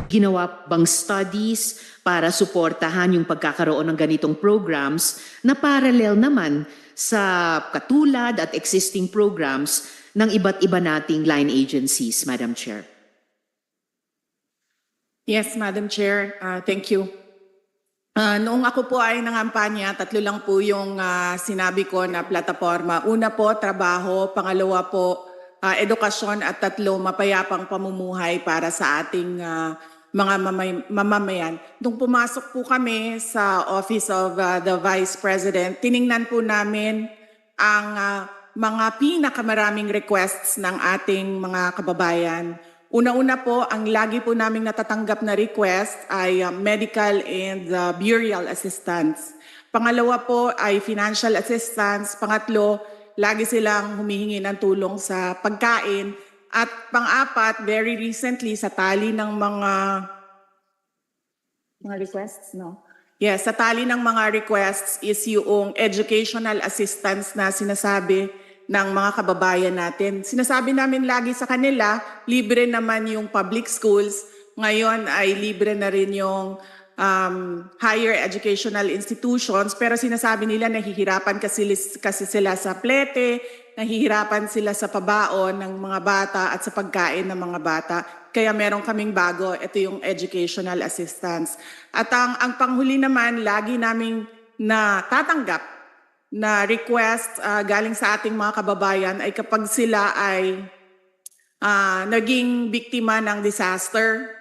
ginawa bang studies para suportahan yung pagkakaroon ng ganitong programs na parallel naman sa katulad at existing programs ng iba't iba nating line agencies, Madam Chair? Yes, Madam Chair. Thank you. Noong ako po ay nangampanya, 3 lang po yung sinabi ko na plataforma. Una po, trabaho. Pangalawa po, edukasyon. At 3, mapayapang pamumuhay para sa ating mga mamamayan. Nung pumasok po kami sa Office of the Vice President, tiningnan po namin ang mga pinakamaraming requests ng ating mga kababayan. Una-una po, ang lagi po naming natatanggap na request ay medical and burial assistance. Pangalawa po ay financial assistance. Pangatlo, lagi silang humihingi ng tulong sa pagkain. At pang-apat, very recently, sa tali ng mga requests, no? Yes, sa tali ng mga requests is yung educational assistance na sinasabi ng mga kababayan natin. Sinasabi namin lagi sa kanila, libre naman yung public schools. Ngayon ay libre na rin yung higher educational institutions. Pero sinasabi nila nahihirapan kasi sila sa plete, nahihirapan sila sa pabaon ng mga bata at sa pagkain ng mga bata. Kaya meron kaming bago, ito yung educational assistance. At ang panghuli naman, lagi naming natatanggap na request galing sa ating mga kababayan ay kapag sila ay naging biktima ng disaster,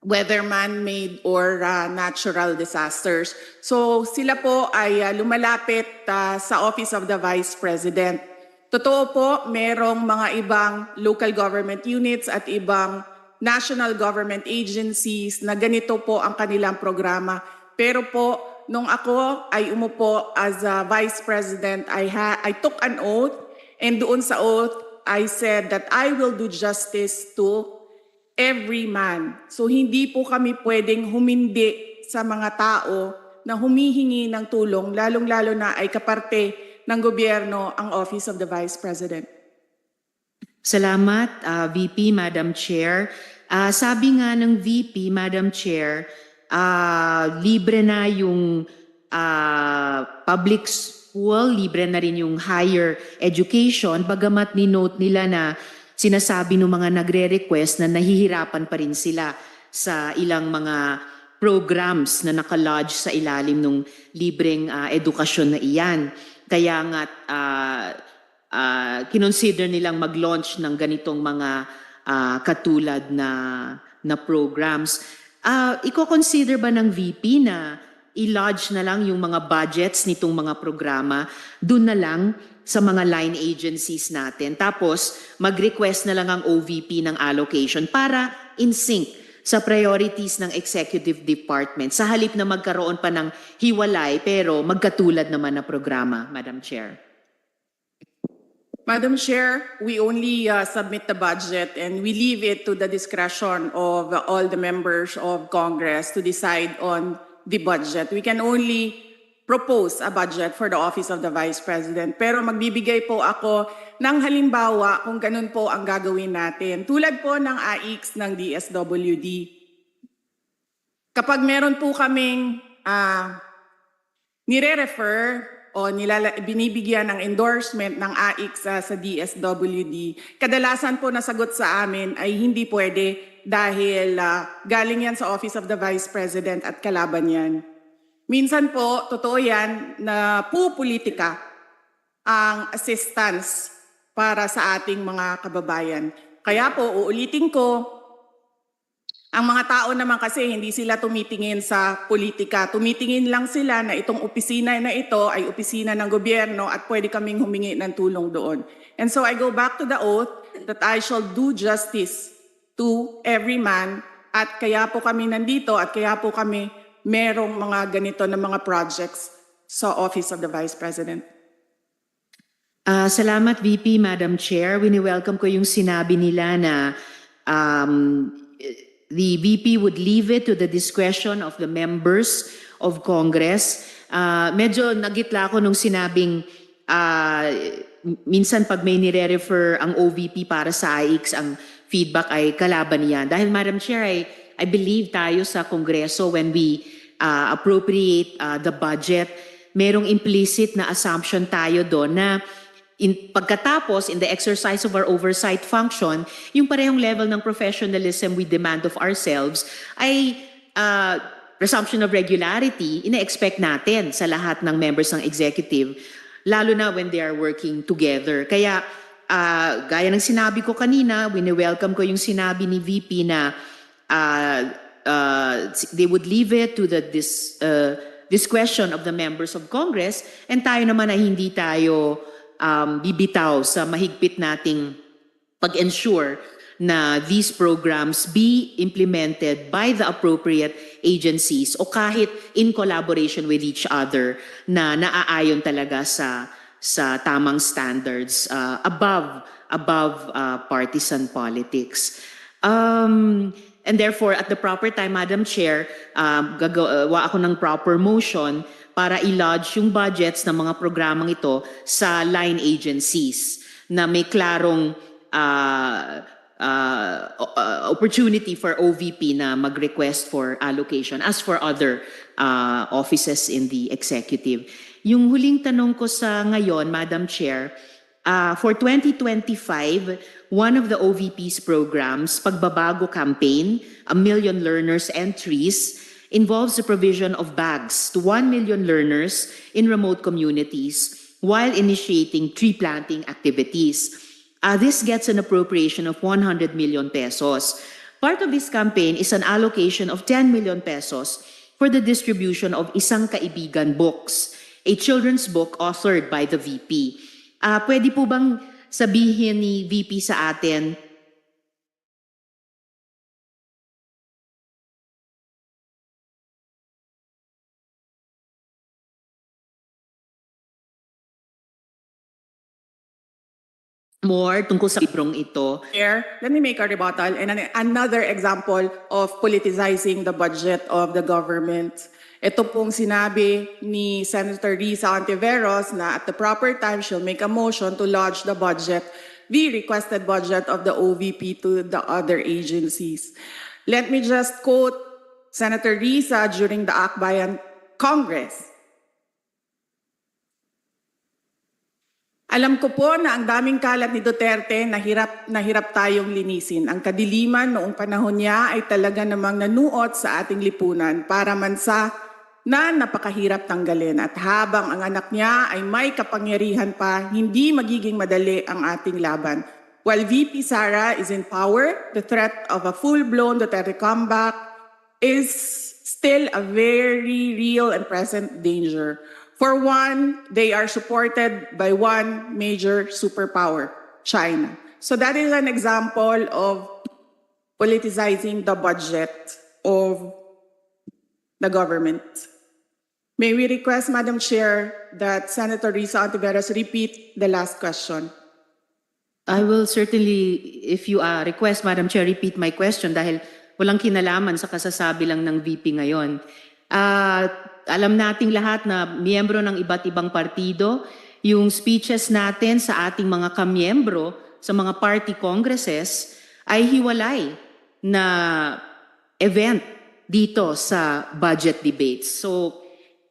whether man-made or natural disasters. So sila po ay lumalapit sa Office of the Vice President. Totoo po, merong mga ibang local government units at ibang national government agencies na ganito po ang kanilang programa. Pero po, nung ako ay umupo as a Vice President, I took an oath, and doon sa oath, I said that I will do justice to every man. So hindi po kami pwedeng humindi sa mga tao na humihingi ng tulong, lalong-lalo na ay kaparte ng gobyerno ang Office of the Vice President. Salamat, VP, Madam Chair. Sabi nga ng VP, Madam Chair, libre na yung public school, libre na rin yung higher education, bagamat ni-note nila na sinasabi ng mga nagre-request na nahihirapan pa rin sila sa ilang mga programs na nakalodge sa ilalim ng libreng edukasyon na iyan. Kaya nga kinonsider nilang mag-launch ng ganitong mga katulad na programs. Iko-consider ba ng VP na i-lodge na lang yung mga budgets nitong mga programa doon na lang sa mga line agencies natin? Tapos mag-request na lang ang OVP ng allocation para in sync sa priorities ng executive department sa halip na magkaroon pa ng hiwalay pero magkatulad naman na programa, Madam Chair. Madam Chair, we only submit the budget and we leave it to the discretion of all the members of Congress to decide on the budget. We can only propose a budget for the Office of the Vice President. Pero magbibigay po ako ng halimbawa kung ganun po ang gagawin natin. Tulad po ng AIX ng DSWD. Kapag meron po kaming nire-refer o binibigyan ng endorsement ng AIX sa DSWD, kadalasan po nasagot sa amin ay hindi pwede dahil galing yan sa Office of the Vice President at kalaban yan. Minsan po, totoo yan na pupolitika ang assistance para sa ating mga kababayan. Kaya po, uulitin ko, ang mga tao naman kasi hindi sila tumitingin sa politika. Tumitingin lang sila na itong opisina na ito ay opisina ng gobyerno at pwede kaming humingi ng tulong doon. And so I go back to the oath that I shall do justice to every man, at kaya po kami nandito at kaya po kami merong mga ganito na mga projects sa Office of the Vice President. Salamat VP, Madam Chair. Wini-welcome ko yung sinabi nila na the VP would leave it to the discretion of the members of Congress. Medyo nagitla ako nung sinabing minsan pag may nire-refer ang OVP para sa AIX, ang feedback ay kalaban niyan. Dahil Madam Chair, I believe tayo sa Kongreso when we appropriate the budget, merong implicit na assumption tayo doon na pagkatapos, in the exercise of our oversight function, yung parehong level ng professionalism we demand of ourselves ay presumption of regularity, ina-expect natin sa lahat ng members ng executive, lalo na when they are working together. Kaya, gaya ng sinabi ko kanina, wini-welcome ko yung sinabi ni VP na they would leave it to the discretion of the members of Congress, and tayo naman ay hindi tayo bibitaw sa mahigpit nating pag-ensure na these programs be implemented by the appropriate agencies o kahit in collaboration with each other na naaayon talaga sa tamang standards above partisan politics. And therefore, at the proper time, Madam Chair, gagawa ako ng proper motion para i-lodge yung budgets ng mga programang ito sa line agencies na may klarong opportunity for OVP na mag-request for allocation as for other offices in the executive. Yung huling tanong ko sa ngayon, Madam Chair, for 2025, one of the OVP's programs, Pagbabago Campaign, 1 Million Learners Entries, involves the provision of bags to 1 million learners in remote communities while initiating tree planting activities. This gets an appropriation of 100 million pesos. Part of this campaign is an allocation of 10 million pesos for the distribution of Isang Kaibigan books, a children's book authored by the VP. Pwede po bang sabihin ni VP sa atin more tungkol sa librong ito? Chair, let me make a rebuttal and another example of politicizing the budget of the government. Ito pong sinabi ni Senator Risa Ontiveros na at the proper time she'll make a motion to lodge the budget, the requested budget of the OVP to the other agencies. Let me just quote Senator Risa during the Akbayan Congress. Alam ko po na ang daming kalat ni Duterte na hirap tayong linisin. Ang kadiliman noong panahon niya ay talaga namang nanuot sa ating lipunan para mansa na napakahirap tanggalin. At habang ang anak niya ay may kapangyarihan pa, hindi magiging madali ang ating laban. While VP Sara is in power, the threat of a full-blown Duterte comeback is still a very real and present danger. For one, they are supported by one major superpower, China. So that is an example of politicizing the budget of the government. May we request, Madam Chair, that Senator Risa Ontiveros repeat the last question. I will certainly, if you request, Madam Chair, repeat my question dahil walang kinalaman sa kasasabi lang ng VP ngayon. Alam nating lahat na miyembro ng iba't ibang partido, yung speeches natin sa ating mga kamiyembro sa mga party congresses ay hiwalay na event dito sa budget debates. So,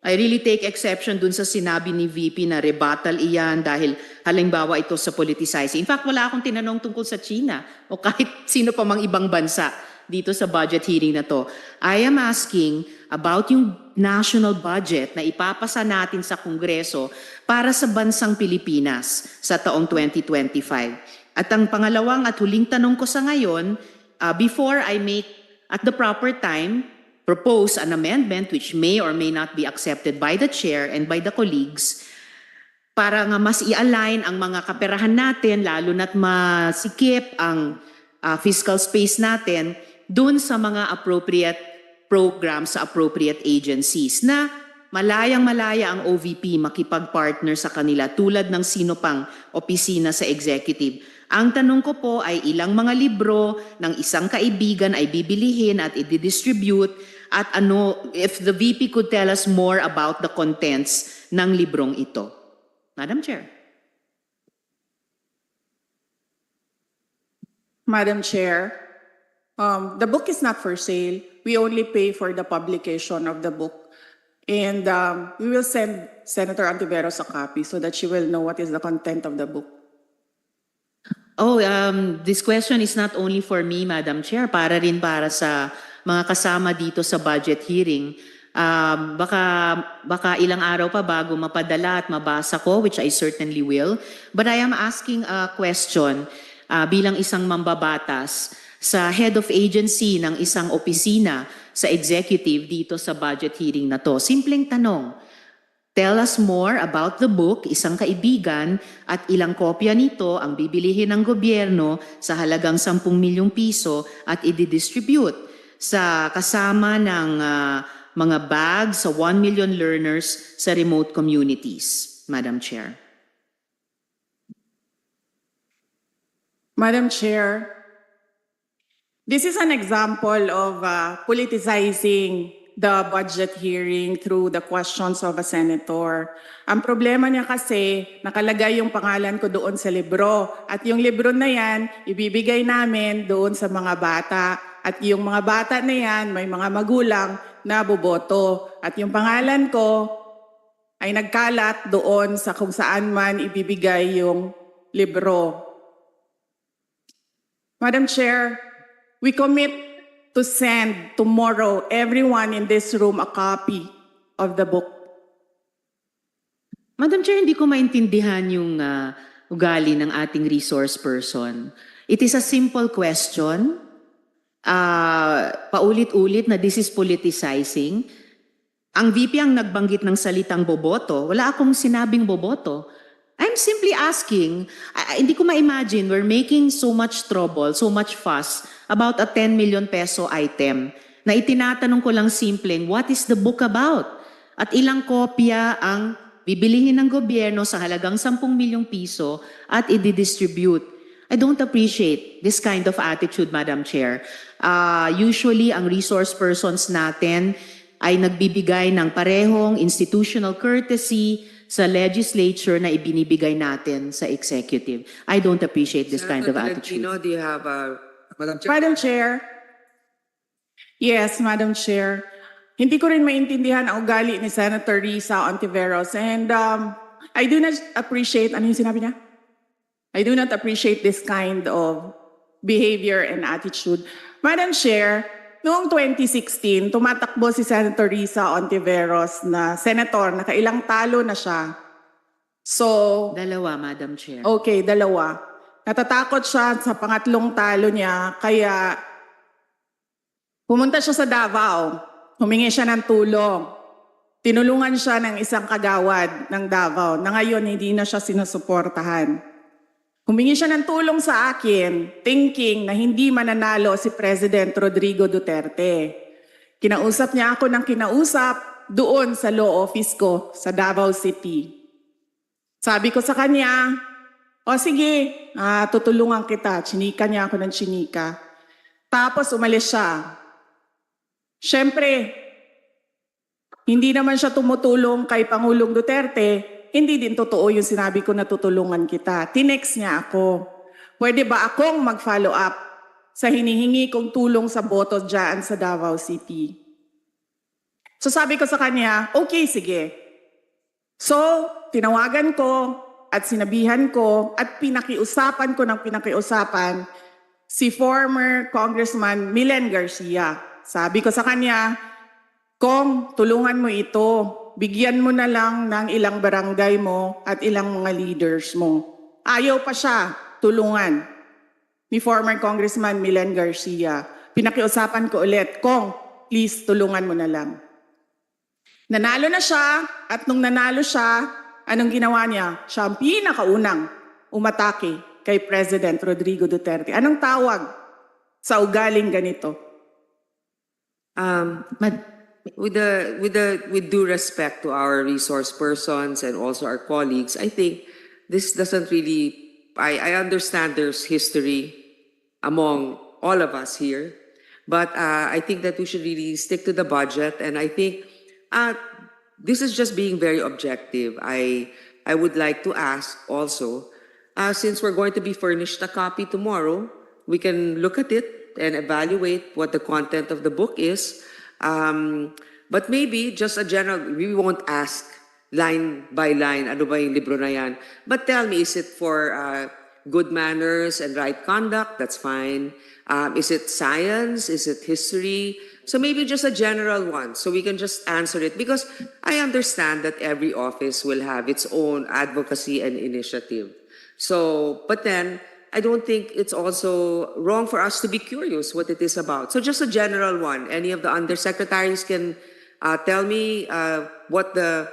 I really take exception dun sa sinabi ni VP na rebuttal iyan dahil halimbawa ito sa politicizing. In fact, wala akong tinanong tungkol sa China o kahit sino pa mang ibang bansa dito sa budget hearing na to. I am asking about yung national budget na ipapasa natin sa Kongreso para sa bansang Pilipinas sa taong 2025. At ang pangalawang at huling tanong ko sa ngayon, before I make at the proper time propose an amendment which may or may not be accepted by the chair and by the colleagues para nga mas i-align ang mga kaperahan natin lalo na't masikip ang fiscal space natin dun sa mga appropriate programs sa appropriate agencies na malayang-malaya ang OVP makipag-partner sa kanila tulad ng sino pang opisina sa executive. Ang tanong ko po ay ilang mga libro ng Isang Kaibigan ay bibilihin at i-distribute at ano, if the VP could tell us more about the contents ng librong ito. Madam Chair. Madam Chair, The book is not for sale. We only pay for the publication of the book. And we will send Senator Antiveros a copy so that she will know what is the content of the book. Oh, this question is not only for me, Madam Chair, para sa mga kasama dito sa budget hearing. Baka ilang araw pa bago mapadala at mabasa ko, which I certainly will. But I am asking a question bilang isang mambabatas sa head of agency ng isang opisina sa executive dito sa budget hearing na to. Simpleng tanong. Tell us more about the book, Isang Kaibigan, at ilang kopya nito ang bibilihin ng gobyerno sa halagang 10 milyong piso at i-distribute sa kasama ng mga bags sa 1 million learners sa remote communities, Madam Chair. Madam Chair, this is an example of politicizing the budget hearing through the questions of a senator. Ang problema niya kasi, nakalagay yung pangalan ko doon sa libro. At yung libro na yan, ibibigay namin doon sa mga bata. At yung mga bata na yan, may mga magulang na boboto. At yung pangalan ko ay nagkalat doon sa kung saan man ibibigay yung libro. Madam Chair, we commit to send tomorrow everyone in this room a copy of the book. Madam Chair, hindi ko maintindihan yung ugali ng ating resource person. It is a simple question. Paulit-ulit na this is politicizing. Ang VP ang nagbanggit ng salitang boboto. Wala akong sinabing boboto. I'm simply asking, hindi ko ma-imagine we're making so much trouble, so much fuss about a 10 million peso item na itinatanong ko lang simpleng, what is the book about? At ilang kopya ang bibilihin ng gobyerno sa halagang 10 milyong piso at i-distribute. I don't appreciate this kind of attitude, Madam Chair. Usually, ang resource persons natin ay nagbibigay ng parehong institutional courtesy sa legislature na ibinibigay natin sa executive. I don't appreciate this kind of attitude. Tolentino, do you have Madam Chair? Madam Chair. Yes, Madam Chair. Hindi ko rin maintindihan ang ugali ni Senator Risa Ontiveros. And I do not appreciate, ano yung sinabi niya? I do not appreciate this kind of behavior and attitude. Madam Chair, noong 2016, tumatakbo si Senator Risa Ontiveros na senator, nakailang talo na siya. So, Dalawa, Madam Chair. okay, dalawa. Natatakot siya sa pangatlong talo niya, kaya pumunta siya sa Davao. Humingi siya ng tulong. Tinulungan siya ng isang kagawad ng Davao na ngayon hindi na siya sinusuportahan. Humingi siya ng tulong sa akin, thinking na hindi mananalo si President Rodrigo Duterte. Kinausap niya ako ng kinausap doon sa law office ko sa Davao City. Sabi ko sa kanya, o sige, tutulungan kita. Chinika niya ako ng chinika. Tapos umalis siya. Siyempre, hindi naman siya tumutulong kay Pangulong Duterte. Hindi din totoo yung sinabi ko na tutulungan kita. Tinext niya ako. Pwede ba akong mag-follow up sa hinihingi kong tulong sa boto dyan sa Davao City? So sabi ko sa kanya, okay, sige. So, tinawagan ko at sinabihan ko at pinakiusapan ko ng pinakiusapan si former Congressman Milen Garcia. Sabi ko sa kanya, Kong, tulungan mo ito. Bigyan mo na lang ng ilang barangay mo at ilang mga leaders mo. Ayaw pa siya tulungan ni former Congressman Milen Garcia. Pinakiusapan ko ulit, Kong, please tulungan mo na lang. Nanalo na siya at nung nanalo siya, anong ginawa niya? Siya ang pinakaunang umatake kay President Rodrigo Duterte. Anong tawag sa ugaling ganito? With due respect to our resource persons and also our colleagues, I think this doesn't really, I understand there's history among all of us here, but I think that we should really stick to the budget, and I think this is just being very objective. I would like to ask also, since we're going to be furnished a copy tomorrow, we can look at it and evaluate what the content of the book is. But maybe just a general, we won't ask line by line, ano ba yung libro na yan? But tell me, is it for good manners and right conduct? That's fine. Is it science? Is it history? So maybe just a general one, so we can just answer it. Because I understand that every office will have its own advocacy and initiative. So, but then, I don't think it's also wrong for us to be curious what it is about. So just a general one. Any of the undersecretaries can tell me what the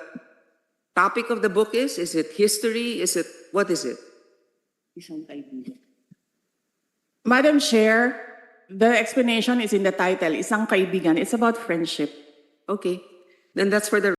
topic of the book is? Is it history? What is it? Madam Chair, the explanation is in the title, Isang Kaibigan. It's about friendship. Okay. Then that's for the